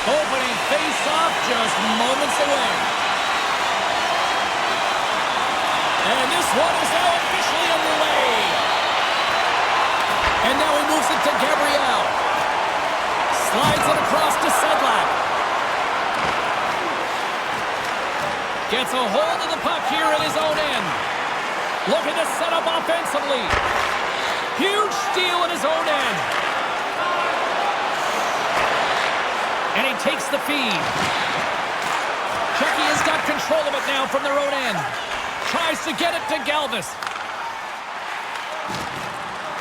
Opening face-off just moments away. And this one is now officially underway. And now he moves it to Gabriel. Slides it across to Sedlak. Gets a hold of the puck here at his own end. Looking to set up offensively. Huge steal at his own end. And he takes the feed. Czechia has got control of it now from their own end. Tries to get it to Galvis.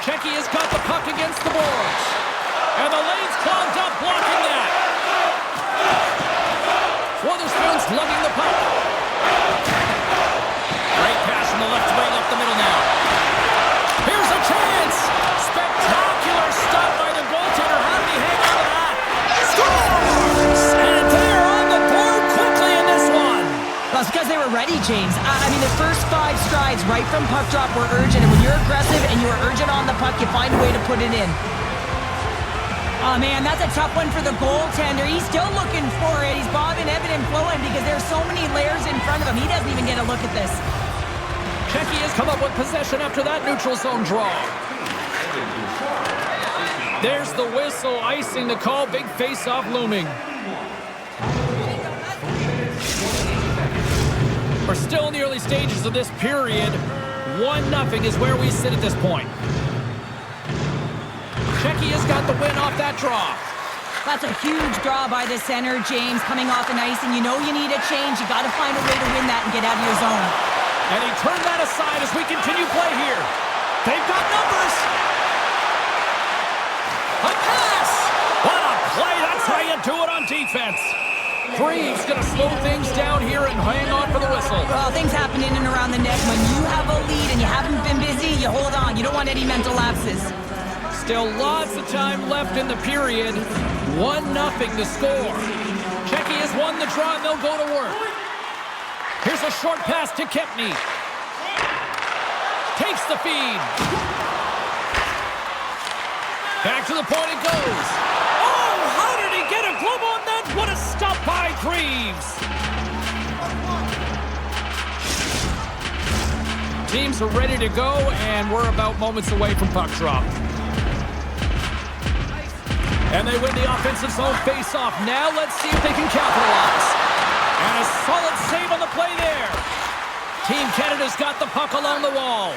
Czechia has got the puck against the boards. And the lane's clogged up, blocking that. Witherspoon's lugging the puck. Great pass from the left wing up the middle now. Here's a chance. Spectacular stop by the goaltender. How did he hang on to that? Scores! And they're on the board quickly in this one. Well, it's because they were ready, James. I mean, the first 5 strides right from puck drop were urgent. And when you're aggressive and you're urgent on the puck, you find a way to put it in. Oh, man, that's a tough one for the goaltender. He's still looking for it. He's bobbing, ebbing, and flowing because there's so many layers in front of him. He doesn't even get a look at this. Czechia has come up with possession after that neutral zone draw. There's the whistle, icing the call. Big face-off looming. We're still in the early stages of this period. 1-0 is where we sit at this point. Czechia's got the win off that draw. That's a huge draw by the center, James, coming off an ice, and you know you need a change. You got to find a way to win that and get out of your zone. And he turned that aside as we continue play here. They've got numbers. A pass. What a play. That's how you do it on defense. Reeves going to slow things down here and hang on for the whistle. Well, things happen in and around the net. When you have a lead and you haven't been busy, you hold on. You don't want any mental lapses. Still lots of time left in the period. 1-0 to score. Czechia has won the draw and they'll go to work. Here's a short pass to Kepney. Takes the feed. Back to the point it goes. Oh, how did he get a glove on that? What a stop by Reeves. Teams are ready to go, and we're about moments away from puck drop. And they win the offensive zone face-off. Now let's see if they can capitalize. And a solid save on the play there. Team Canada's got the puck along the wall.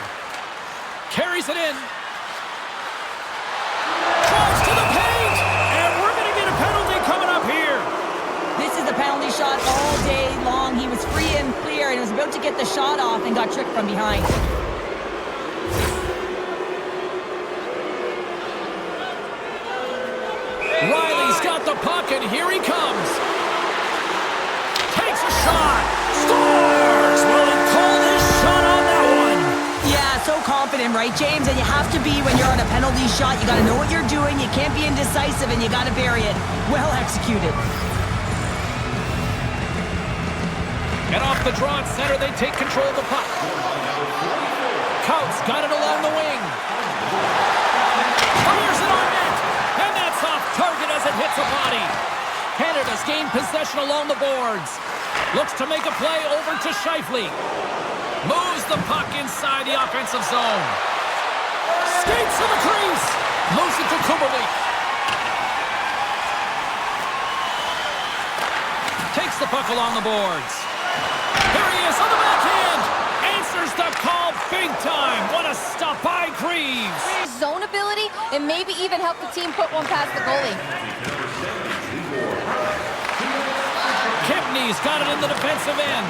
Carries it in. Drives to the paint. And we're going to get a penalty coming up here. This is the penalty shot all day long. He was free and clear and was about to get the shot off and got tricked from behind. Riley's got the puck, and here he comes. Takes a shot. Scores! Will he call this shot on that one? Yeah, so confident, right, James? And you have to be when you're on a penalty shot. You got to know what you're doing. You can't be indecisive, and you got to bury it. Well executed. And off the draw at center, they take control of the puck. Coutts got it along the wing. Fires it on net. And that's off target as it hits a body. Canada's gained possession along the boards. Looks to make a play over to Scheifele. Moves the puck inside the offensive zone. Skates to the crease. Moves it to Kubalik. Takes the puck along the boards. There he is on the backhand. Answers the call big time. What a stop by Greaves. Zone ability and maybe even help the team put one past the goalie. Kipney's got it in the defensive end.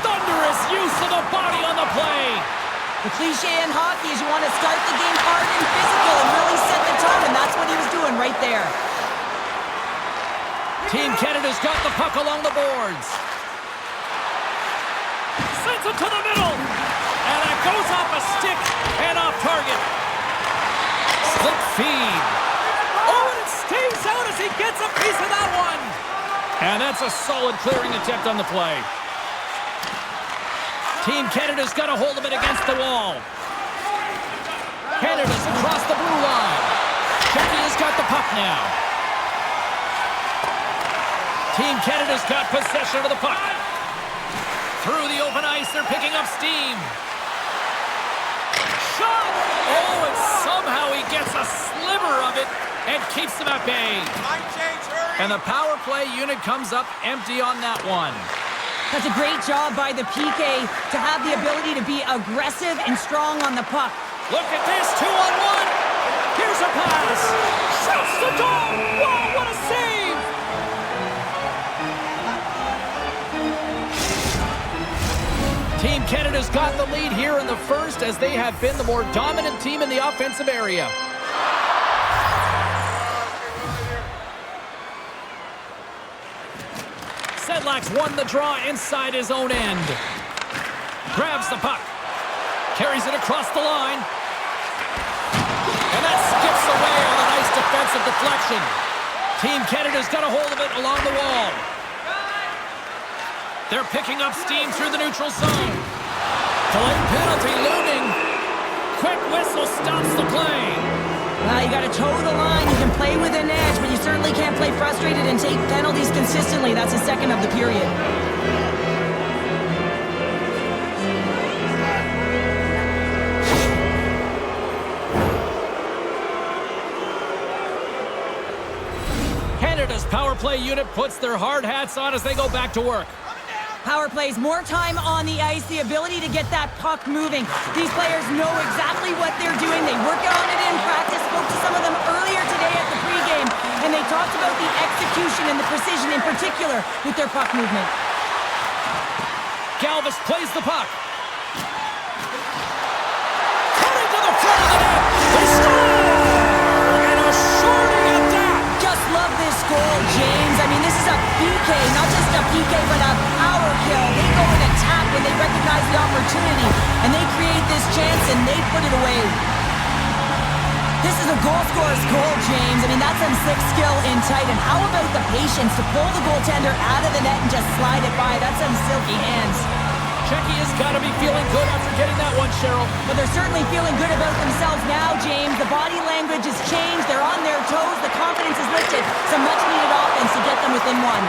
Thunderous use of the body on the play. The cliche in hockey is you want to start the game hard and physical and really set the tone, and that's what he was doing right there. Team Canada's got the puck along the boards. Sends it to the middle. And it goes off a stick and off target. Slip feed. Oh, and it stays out as he gets a piece of that one. And that's a solid clearing attempt on the play. Team Canada's got a hold of it against the wall. Canada's across the blue line. Czechia's got the puck now. Team Canada's got possession of the puck. Through the open ice, they're picking up steam. Shot! Oh, and somehow he gets a sliver of it and keeps them at bay. And the power play unit comes up empty on that one. That's a great job by the PK to have the ability to be aggressive and strong on the puck. Look at this, 2-on-1. Here's a pass. Shoots the goal. Wow, what a save. Team Canada's got the lead here in the first as they have been the more dominant team in the offensive area. Sedlak's won the draw inside his own end. Grabs the puck. Carries it across the line. And that skips away on a nice defensive deflection. Team Canada's got a hold of it along the wall. They're picking up steam through the neutral zone. Delayed penalty looming. Quick whistle stops the play. You got to toe the line. You can play with an edge, but you certainly can't play frustrated and take penalties consistently. That's the second of the period. Canada's power play unit puts their hard hats on as they go back to work. Power plays, more time on the ice, the ability to get that puck moving. These players know exactly what they're doing. They work on it in practice. Spoke to some of them earlier today at the pregame, and they talked about the execution and the precision in particular with their puck movement. Galvis plays the puck. Cutting to the front of the net. They score! And a shorty at that. Just love this goal, James. I mean, this is a PK, not just a PK, but a power kill. They go and attack when they recognize the opportunity, and they create this chance, and they put it away. This is a goal scorer's goal, James. I mean, that's some sick skill in tight. And how about the patience to pull the goaltender out of the net and just slide it by? That's some silky hands. Czechia has got to be feeling good after getting that one, Cheryl. But they're certainly feeling good about themselves now, James. The body language has changed. They're on their toes. The confidence is lifted. Some much-needed offense to get them within one.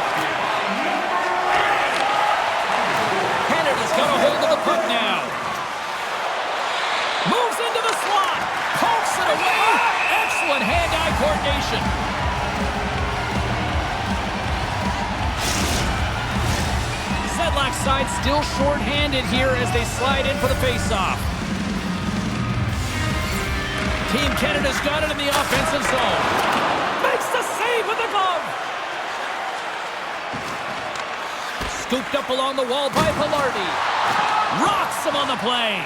Canada's got a hold of the puck now. Moves into the slot. Pokes it away. Excellent hand-eye coordination. Sedlak's side still short-handed here as they slide in for the face-off. Team Canada's got it in the offensive zone. Makes the save with the glove. Scooped up along the wall by Pilardi. Rocks him on the play.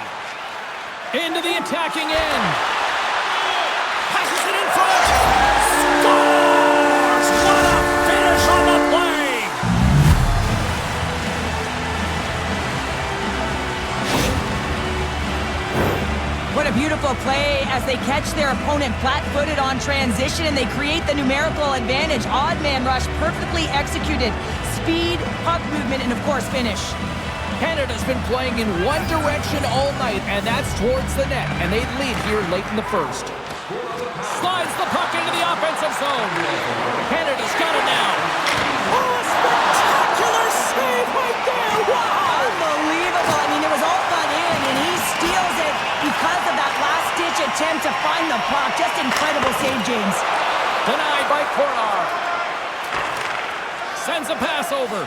Into the attacking end. Passes it in front. Scores! What a finish on the play. What a beautiful play as they catch their opponent flat-footed on transition, and they create the numerical advantage. Odd man rush, perfectly executed. Speed, puck movement, and of course, finish. Canada's been playing in one direction all night, and that's towards the net, and they lead here late in the first. Slides the puck into the offensive zone. Canada's got it now. Oh, a spectacular save right there! Wow! Unbelievable. I mean, it was all fun in, and he steals it because of that last-ditch attempt to find the puck. Just incredible save, James. Denied by Cornar. Sends a pass over.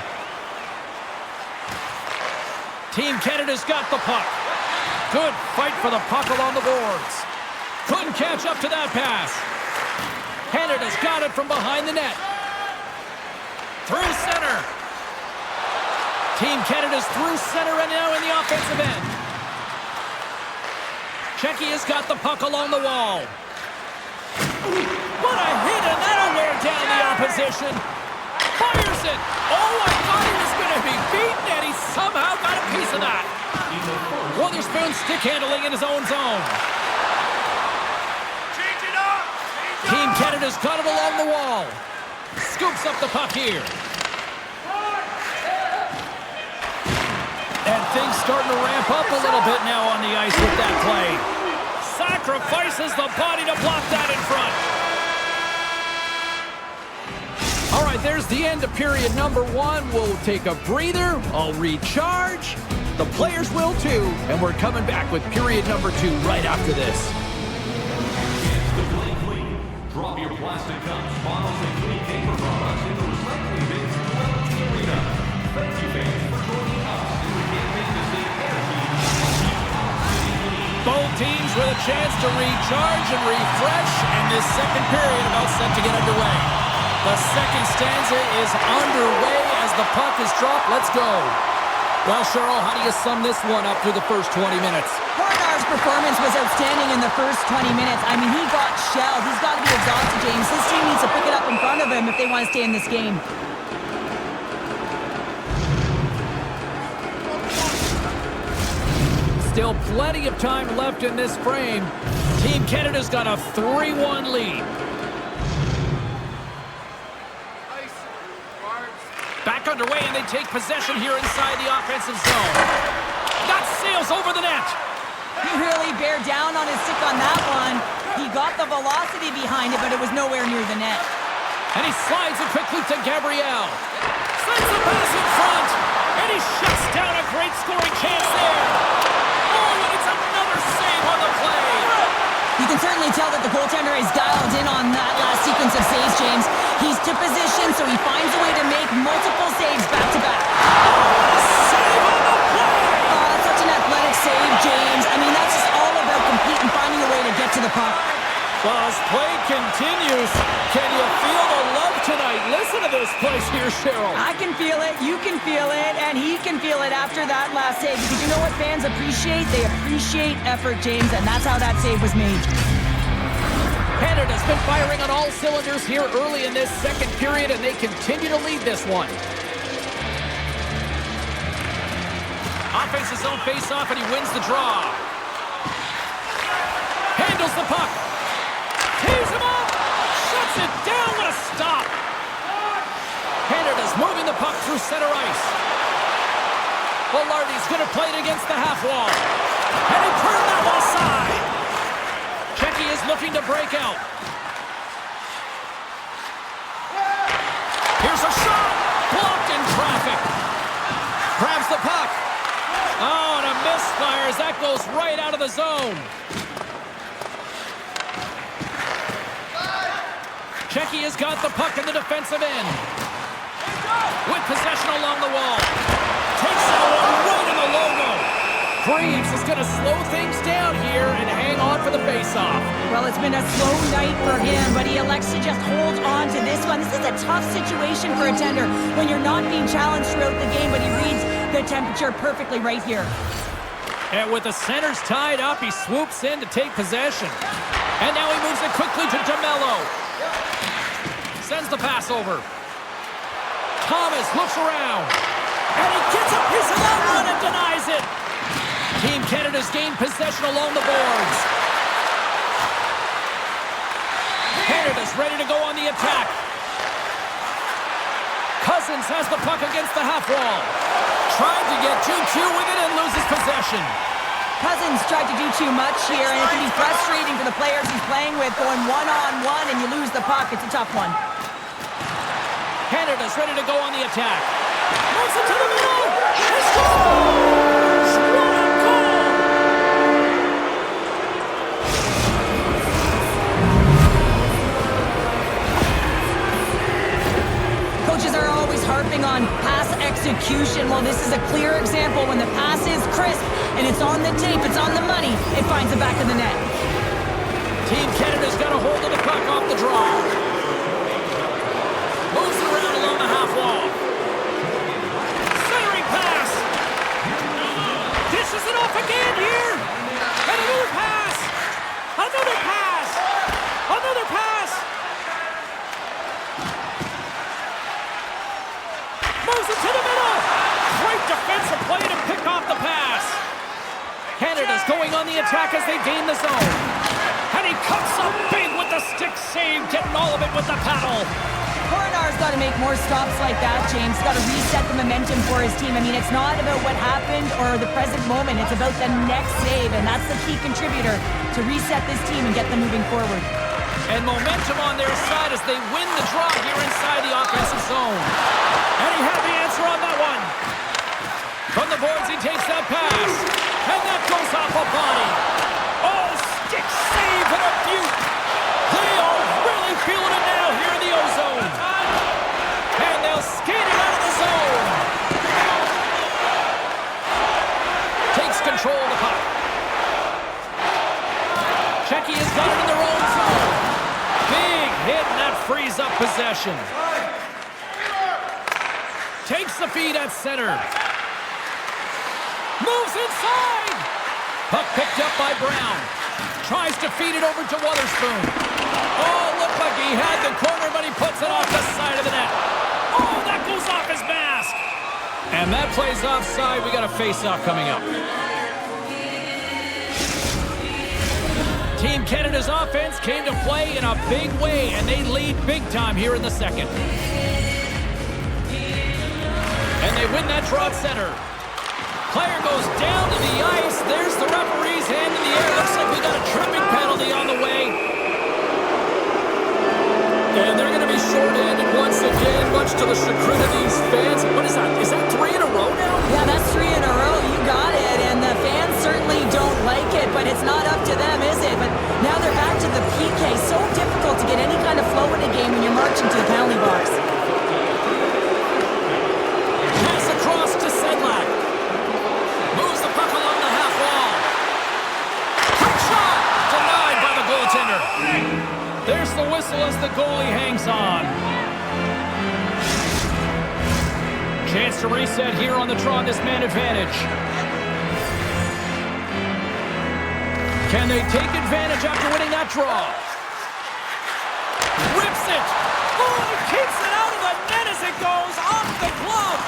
Team Canada's got the puck. Good fight for the puck along the boards. Couldn't catch up to that pass. Canada's got it from behind the net. Through center. Team Canada's through center and now in the offensive end. Czechia's got the puck along the wall. What a hit, and that'll wear down the opposition. Fires it. Oh, I thought he was going to be beaten, and he somehow got a piece of that. Witherspoon stick handling in his own zone. Team Canada's got it along the wall. Scoops up the puck here. And things starting to ramp up a little bit now on the ice with that play. Sacrifices the body to block that in front. All right. right, there's the end of period number 1. We'll take a breather. I'll recharge. The players will too. And we're coming back with period number 2 right after this. It's the Play Clean. Drop your plastic cups, bottles, and clean paper products into recycling bins throughout the arena. Thank you, fans, for joining us in the campaign to save energy. Both teams with a chance to recharge and refresh, and this second period about set to get underway. The second stanza is underway as the puck is dropped. Let's go. Well, Cheryl, how do you sum this one up through the first 20 minutes? Hornar's performance was outstanding in the first 20 minutes. I mean, he got shelled. He's got to be exhausted, James. His team needs to pick it up in front of him if they want to stay in this game. Still plenty of time left in this frame. Team Canada's got a 3-1 lead. Back underway, and they take possession here inside the offensive zone. That sails over the net. He really bared down on his stick on that one. He got the velocity behind it, but it was nowhere near the net. And he slides it quickly to Gabriel. Sends the pass in front, and he shuts down a great scoring chance there. Oh, and it's another save on the play. You can certainly tell that the goaltender is dialed in on that last sequence of saves, James. He's to position, so he finds a way to make multiple saves back-to-back. Save on the play! Oh, that's such an athletic save, James. I mean, that's just all about competing, finding a way to get to the puck. Well, as play continues, can you feel the love tonight? Listen to this place here, Cheryl. I can feel it, you can feel it, and he can feel it after that last save. Because you know what fans appreciate? They appreciate effort, James, and that's how that save was made. Canada's been firing on all cylinders here early in this second period, and they continue to lead this one. Offense his own face-off, and he wins the draw. Handles the puck. Tees him up. Shuts it down. What a stop. Canada's moving the puck through center ice. Velarde's going to play it against the half wall. And he turned that one aside. Checky is looking to break out. Here's a shot. Blocked in traffic. Grabs the puck. Oh, and a misfire as that goes right out of the zone. Checky has got the puck in the defensive end. With possession along the wall. Takes that one right in the logo. Greaves is going to slow things down here and hang on for the faceoff. Well, it's been a slow night for him, but he elects to just hold on to this one. This is a tough situation for a tender when you're not being challenged throughout the game, but he reads the temperature perfectly right here. And with the centers tied up, he swoops in to take possession. And now he moves it quickly to DeMello. Sends the pass over. Thomas looks around. And he gets a piece of that one and denies it. Team Canada's gained possession along the boards. Canada's ready to go on the attack. Cousins has the puck against the half wall. Tried to get 2-2 with it and loses possession. Cousins tried to do too much here, and it can be frustrating for the players he's playing with, going one-on-one, and you lose the puck. It's a tough one. Canada's ready to go on the attack. Moves it to the middle. He scores! What a goal! Coaches are always harping on pass execution. Well, this is a clear example. When the pass is crisp and it's on the tape, it's on the money, it finds the back of the net. Team Canada's got a hold of the puck off the draw. Moves it around along the half wall. Centering pass. Dishes it off again here. And another pass. Another pass. Another pass. Moves it to the middle. Great defensive play to pick off the pass. Canada's going on the attack as they gain the zone. And he cuts up big with the stick save, getting all of it with the paddle. Coronar's got to make more stops like that, James. Got to reset the momentum for his team. I mean, it's not about what happened or the present moment. It's about the next save, and that's the key contributor to reset this team and get them moving forward. And momentum on their side as they win the draw here inside the offensive boards, he takes that pass. And that goes off a body. Oh, stick save and a beaut. They are really feeling it now here in the O-zone. And they'll skate it out of the zone. Takes control of the puck. Czechia has got it in their own zone. Big hit, and that frees up possession. Takes the feed at center. Moves inside. Puck picked up by Brown. Tries to feed it over to Wotherspoon. Oh, looked like he had the corner, but he puts it off the side of the net. Oh, that goes off his mask. And that plays offside. We got a face-off coming up. Team Canada's offense came to play in a big way, and they lead big time here in the second. And they win that draw at center. Player goes down to the ice. There's the referee's hand in the air. Looks like we got a tripping penalty on the way. And they're going to be shorthanded once again, much to the chagrin of these fans. What is that? Is that 3 in a row now? Yeah, that's 3 in a row. You got it. And the fans certainly don't like it, but it's not up to them, is it? But now they're back to the PK. So difficult to get any kind of flow in a game when you're marching to the penalty box. Pass across to Sedlak. Moves the puck along the half wall. Quick shot! Denied by the goaltender. There's the whistle as the goalie hangs on. Chance to reset here on the draw, this man advantage. Can they take advantage after winning that draw? Rips it! Oh, he keeps it out of the net as it goes off the glove!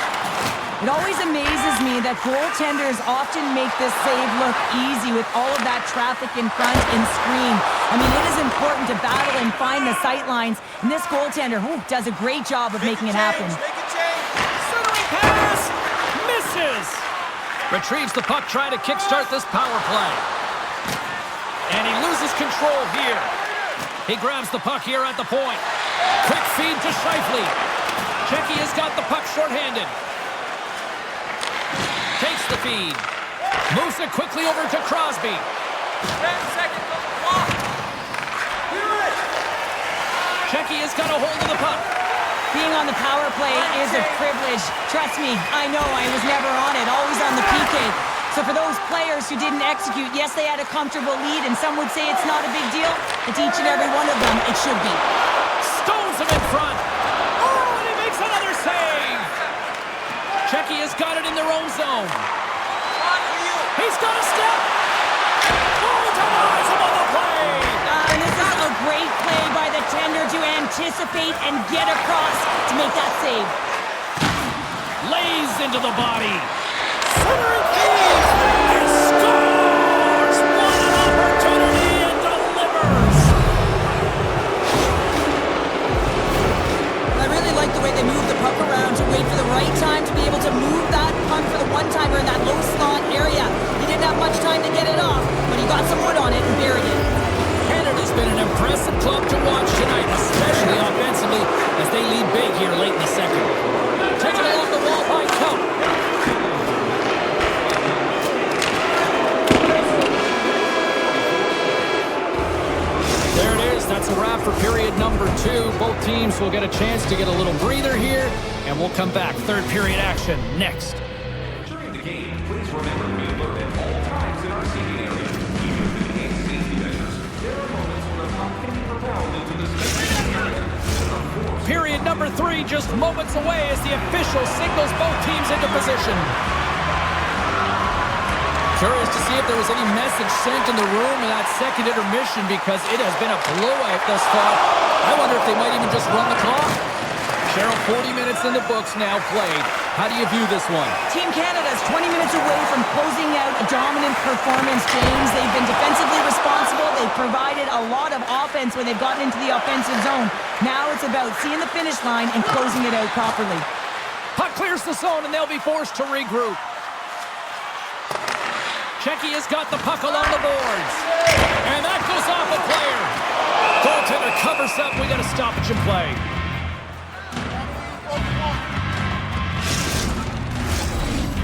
It always amazes me that goaltenders often make this save look easy with all of that traffic in front and screen. I mean, it is important to battle and find the sight lines, and this goaltender does a great job of making it happen. Centering pass! Misses! Retrieves the puck, trying to kickstart this power play. And he loses control here. He grabs the puck here at the point. Quick feed to Shifley. Czechia's got the puck shorthanded. Takes the feed. Moves it quickly over to Crosby. 10 seconds on the clock. Czechia's got a hold of the puck. Being on the power play is a privilege. Trust me, I know I was never on it, always on the PK. So for those players who didn't execute, yes, they had a comfortable lead, and some would say it's not a big deal. But each and every one of them, it should be. Stones him in front. Oh, and he makes another save. Czechia's got it in their own zone. He's got a step. Oh, denies him on the play. And this is a great play by the tender to anticipate and get across to make that save. Lays into the body. Centering feed. And scores. What an opportunity, and delivers. I really like the way they move the puck around to wait for the right time to be able to move that puck for the one-timer in that low slot area. He didn't have much time to get it off, but he got some wood on it and buried it. Canada's been an impressive club to watch tonight, especially offensively, as they lead big here late in the second. Taken along the wall by Cup. There it is. That's a wrap for period number 2. Both teams will get a chance to get a little breather here, and we'll come back. Third period action next. During the game, please remember to be alert at all times in our seating area. Even with enhanced safety measures, there are moments when the puck can be propelled into the spectator area. Period number 3 just moments away as the official signals both teams into position. Curious to see if there was any message sent in the room in that second intermission, because it has been a blowout thus far. I wonder if they might even just run the clock. Cheryl, 40 minutes in the books now played. How do you view this one? Team Canada's 20 minutes away from closing out a dominant performance, James. They've been defensively responsible. They've provided a lot of offense when they've gotten into the offensive zone. Now it's about seeing the finish line and closing it out properly. Puck clears the zone, and they'll be forced to regroup. Czechia's got the puck along the boards. And that goes off a player. Goaltender covers up. We got a stoppage in play.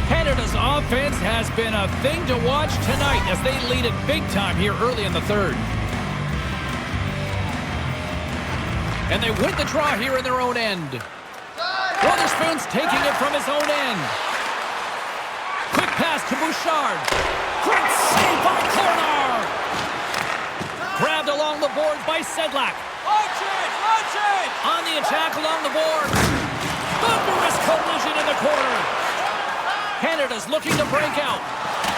Canada's offense defense has been a thing to watch tonight as they lead it big time here early in the third. And they win the draw here in their own end. Witherspoon's taking it from his own end. Quick pass to Bouchard. Great save by Clonard. Grabbed along the board by Sedlak. On the attack along the board. Thunderous collision in the corner. Canada's looking to break out.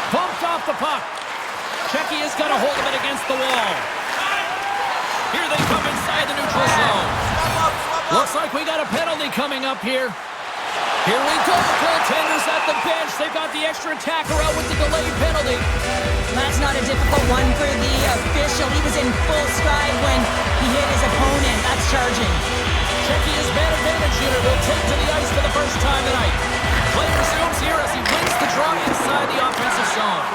Bumped off the puck. Czechia has got a hold of it against the wall. Here they come inside the neutral zone. Looks like we got a penalty coming up here. Here we go. The goaltenders at the bench. They've got the extra attacker out with the delayed penalty. That's not a difficult one for the official. He was in full stride when he hit his opponent. That's charging. Czechia's man advantage unit will take to the ice for the first time tonight. Play resumes here as he wins the draw inside the offensive zone.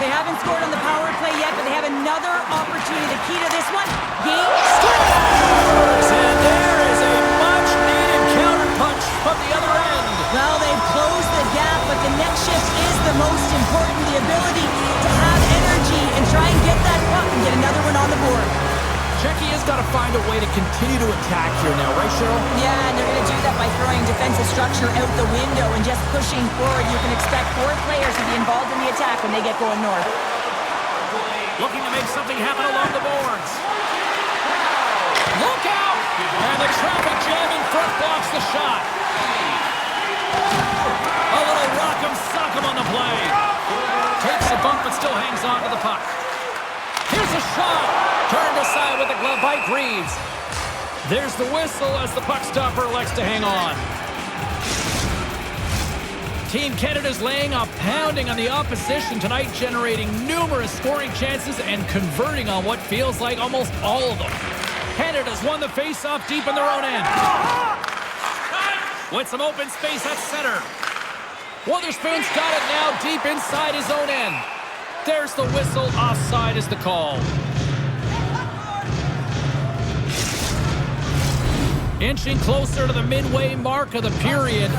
They haven't scored on the power play yet, but they have another opportunity. The key to this one, game scores! And there is a much-needed counter-punch from the other end. Well, they've closed the gap, but the next shift is the most important. The ability to have energy and try and get that puck and get another one on the board. Czechia's got to find a way to continue to attack here now, right, Cheryl? Yeah, and they're going to do that by throwing defensive structure out the window and just pushing forward. You can expect 4 players to be involved in the attack when they get going north. Looking to make something happen along the boards. Look out! And the traffic jam in front blocks the shot. A little rock'em sock'em on the play. Takes a bump but still hangs on to the puck. Here's a shot. Turned aside with a glove by Greaves. There's the whistle as the puck stopper elects to hang on. Team Canada's laying a pounding on the opposition tonight, generating numerous scoring chances and converting on what feels like almost all of them. Canada's won the face-off deep in their own end. With some open space at center. Witherspoon's got it now deep inside his own end. There's the whistle. Offside is the call. Inching closer to the midway mark of the period.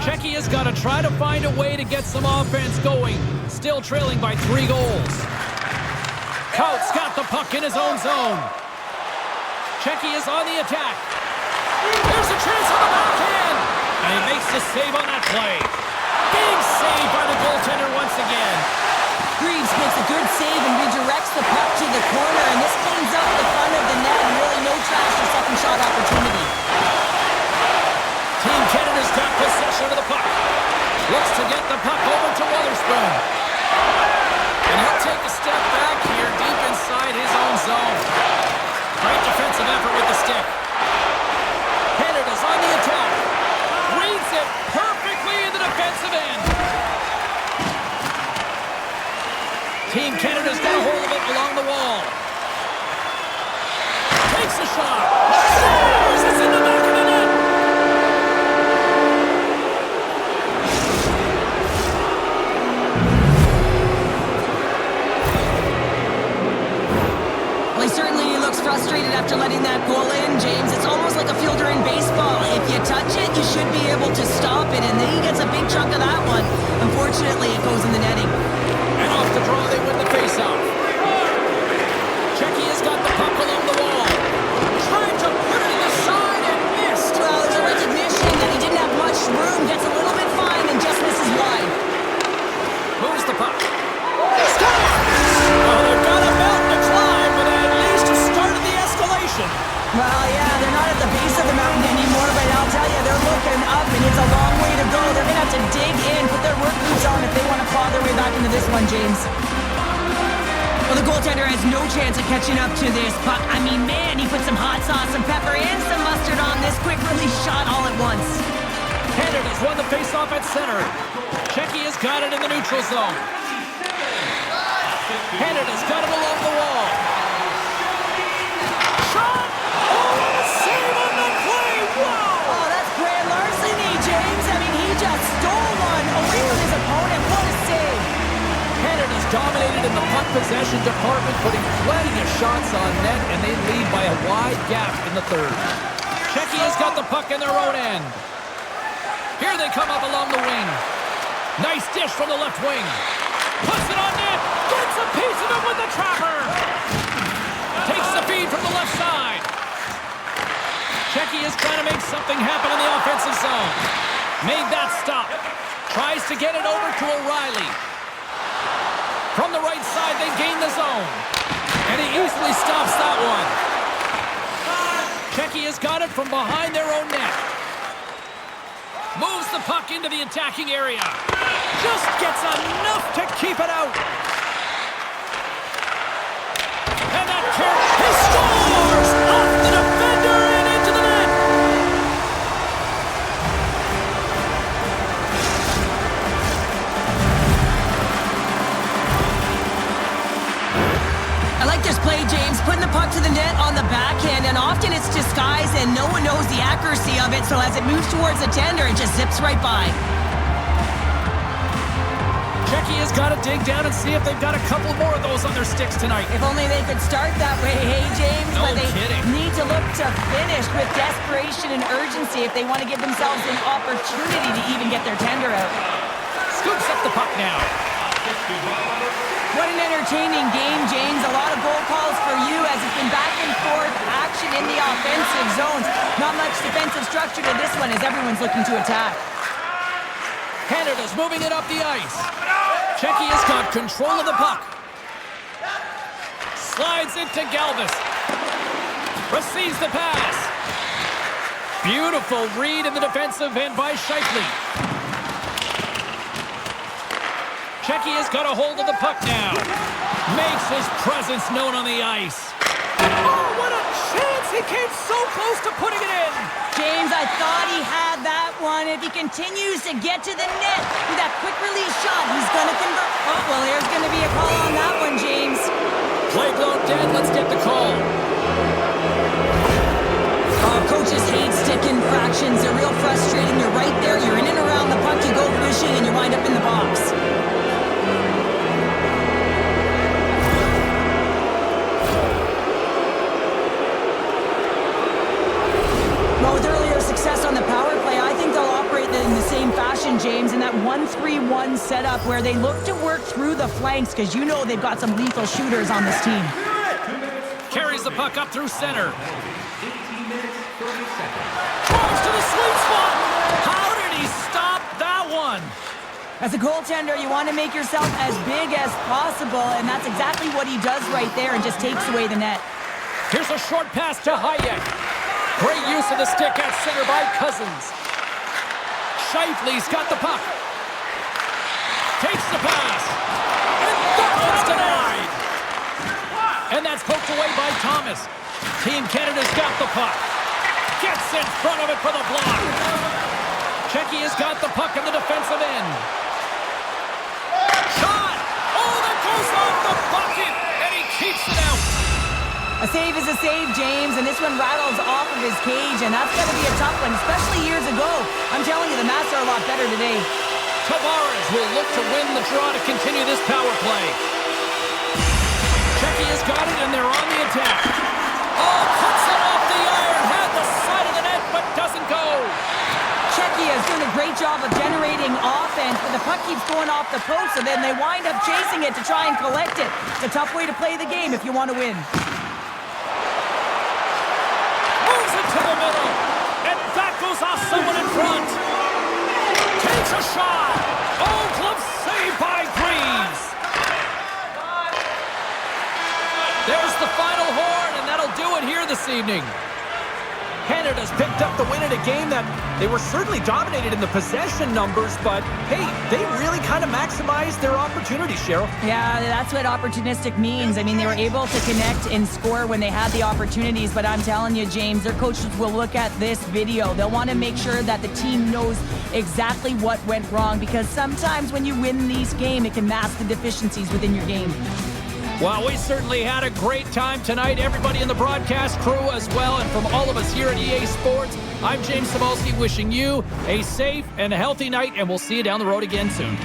Czechia's got to try to find a way to get some offense going. Still trailing by 3 goals. Coutts got the puck in his own zone. Czechia's on the attack. There's a chance on the backhand. And he makes the save on that play. Big save by the goaltender once again. Greaves makes a good save and redirects the puck to the corner, and this cleans up the front of the net and really no trash for second shot opportunity. Team Canada's got possession of the puck. Looks to get the puck over to Witherspoon. And he'll take a step back here deep inside his own zone. Great defensive effort with the stick. Canada's on the attack. Reads it perfectly in the defensive end. Team Canada's got a hold of it along the wall. Takes a shot. Scores! It's in the back of the net. Well, he certainly looks frustrated after letting that goal in, James. It's almost like a fielder in baseball. If you touch it, you should be able to stop it, and then he gets a big chunk of that one. Unfortunately, it goes in the netting. And off the draw, they win the faceoff. Czechia's got the puck along the wall. Trying to put it in the side and missed. Well, there's a recognition that he didn't have much room. Gets a little bit fine and just misses wide. Moves the puck. Scores! Well, they've got a mountain to climb, but at least a start of the escalation. Well, yeah, they're not at the base of the mountain anymore, but I'll tell you, they're looking up, and it's a long way to go. They're going to have to dig in, put their work boots on if they want to claw their way back into this one, James. Well, the goaltender has no chance of catching up to this puck. I mean, man, he put some hot sauce, some pepper, and some mustard on this quick release shot all at once. Canada's won the faceoff at center. Czechia's got it in the neutral zone. Canada's got it along the wall. Shot! Oh, save on the play! Wow! Oh, that's grand larceny, James. I mean, he just stole one away from his opponent. What a save. Canada's dominated in the puck possession department, putting plenty of shots on net, and they lead by a wide gap in the third. Czechia's got the puck in their own end. Here they come up along the wing. Nice dish from the left wing. Puts it on net. Gets a piece of it with the trapper. Takes the feed from the left side. Checky is trying to make something happen in the offensive zone. Made that stop. Tries to get it over to O'Reilly. From the right side, they gain the zone. And he easily stops that one. Checky has got it from behind their own net. Moves the puck into the attacking area. Just gets enough to keep it out. And that kick, he scores! Off the defender and into the net! I like this play, James. Putting the puck to the net on the backhand, and often it's disguised and no one knows the accuracy of it, so as it moves towards the tender, it just zips right by. Checky has got to dig down and see if they've got a couple more of those on their sticks tonight. If only they could start that way, hey, James? No but they kidding. need to look to finish with desperation and urgency if they want to give themselves an opportunity to even get their tender out. Scoops up the puck now. What an entertaining game, James. A lot of goal calls for you as it's been back and forth action in the offensive zones. Not much defensive structure to this one as everyone's looking to attack. Canada's moving it up the ice. Checky has got control of the puck. Slides it to Galvis. Receives the pass. Beautiful read in the defensive end by Shifley. Checky has got a hold of the puck now. Makes his presence known on the ice. Oh, what a chance! He came so close to putting it in. James, I thought he had that one. If he continues to get to the net with that quick release shot, he's going to convert. Oh, well, there's going to be a call on that one, James. Play blown dead. Let's get the call. Coaches hate stick infractions. They're real frustrating. You're right there. You're in and around the puck. You go fishing, and you wind up in the box. Well, with earlier success on the power play, I think they'll operate in the same fashion, James, in that 1-3-1 setup where they look to work through the flanks because you know they've got some lethal shooters on this team. Carries the puck up through center. Drives to the sweet spot. How did he stop that one? As a goaltender, you want to make yourself as big as possible, and that's exactly what he does right there and just takes away the net. Here's a short pass to Hayek. Great use of the stick at center by Cousins. Shifley's got the puck. Takes the pass. And that one's denied. And that's poked away by Thomas. Team Canada's got the puck. Gets in front of it for the block. Checky has got the puck in the defensive end. Shot! Oh, that goes off the bucket! And he keeps it out. A save is a save, James, and this one rattles off of his cage, and that's going to be a tough one, especially years ago. I'm telling you, the Mats are a lot better today. Tavares will look to win the draw to continue this power play. Checky has got it, and they're on the attack. Oh, puts it off the iron, had the side of the net, but doesn't go. Checky has done a great job of generating offense, but the puck keeps going off the post, and then they wind up chasing it to try and collect it. It's a tough way to play the game if you want to win. To the middle, and that goes off someone in front. Takes a shot. Oh, glove saved by Greaves. There's the final horn, and that'll do it here this evening. Canada's picked up the win in a game that they were certainly dominated in the possession numbers, but hey, they really kind of maximized their opportunities, Cheryl. Yeah, that's what opportunistic means. I mean, they were able to connect and score when they had the opportunities, but I'm telling you, James, their coaches will look at this video. They'll want to make sure that the team knows exactly what went wrong, because sometimes when you win these games, it can mask the deficiencies within your game. Well, we certainly had a great time tonight. Everybody in the broadcast crew as well. And from all of us here at EA Sports, I'm James Cebulski wishing you a safe and healthy night, and we'll see you down the road again soon.